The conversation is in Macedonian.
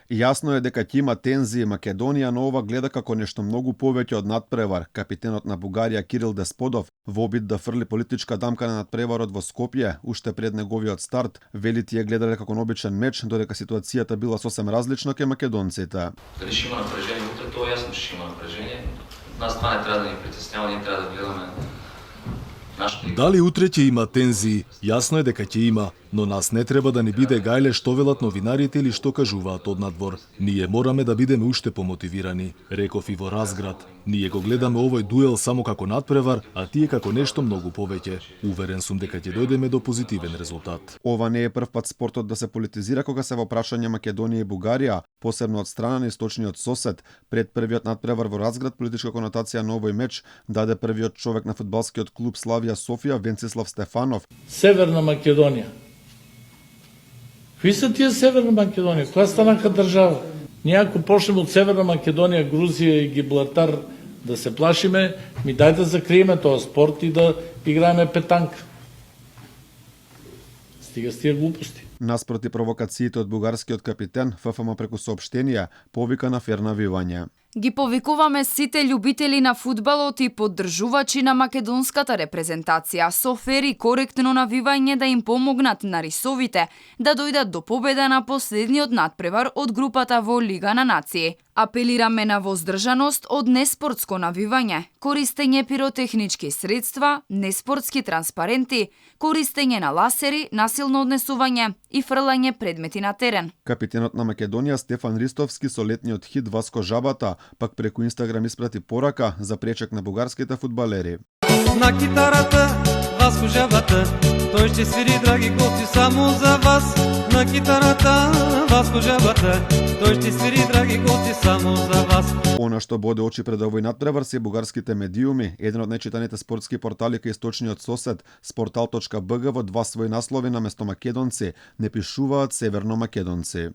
Јасно е дека ќе има тензии. Македонија на ова гледа како нешто многу повеќе од надпревар. Капитенот на Бугарија Кирил Десподов, во обид да фрли политичка дамка на надпреварот во Скопје, уште пред неговиот старт, вели тие гледале како на обичен меч, додека ситуацијата била сосем различна ке македонците. Дали ќе има напрежение утре, тоа јасно ќе има напрежение. Нас това не треба да ни притеснява, ние треба да гледаме нашите. Дали утре ќе има тензии? Јасно е дека ќе има, но нас не треба да ни биде гајле што велат новинарите или што кажуваат однадвор. Ние мораме да бидеме уште помотивирани, реков и во Разград. Ние го гледаме овој дуел само како надпревар, а тие како нешто многу повеќе. Уверен сум дека ќе дојдеме до позитивен резултат. Ова не е прв пат спортот да се политизира кога се во прашање Македонија и Бугарија, посебно од страна на источниот сосед. Пред првиот надпревар во Разград, политичка конотација на овој меч даде првиот човек на фудбалскиот клуб Славија Софија, Венцислав Стефанов. Северна Македонија. Кои се тие Северна Македонија? Која станаха држава? Ние ако почнеме од Северна Македонија, Грузија и Гибралтар да се плашиме, дај да закриеме тоа спорт и да играеме петанка. Стига с тие глупости. Наспроти провокациите од бугарскиот капитен, ФФМ преку соопштенија повика на фер навивање. Ги повикуваме сите љубители на фудбалот и поддржувачи на македонската репрезентација со фер и коректно навивање да им помогнат на рисовите да дојдат до победа на последниот надпревар од групата во Лига на нации. Апелираме на воздржаност од неспортско навивање, користење пиротехнички средства, неспортски транспаренти, користење на ласери, насилно однесување и фрлање предмети на терен. Капитенот на Македонија Стефан Ристовски со летниот хит Васко Жабата пак преку Инстаграм испрати порака за пречек на бугарските фудбалери. На китарата Васко Жабата, тој ќе свири, драги гости, само за вас. На китарата Васко Жабата, тој ќе свири, драги гости, само за вас. Она што боде очи пред овој надпревар се бугарските медиуми. Еден од најчитаните спортски портали кај источниот сосед, sportal.bg, во два своји наслови на место македонци не пишуваат северно македонци.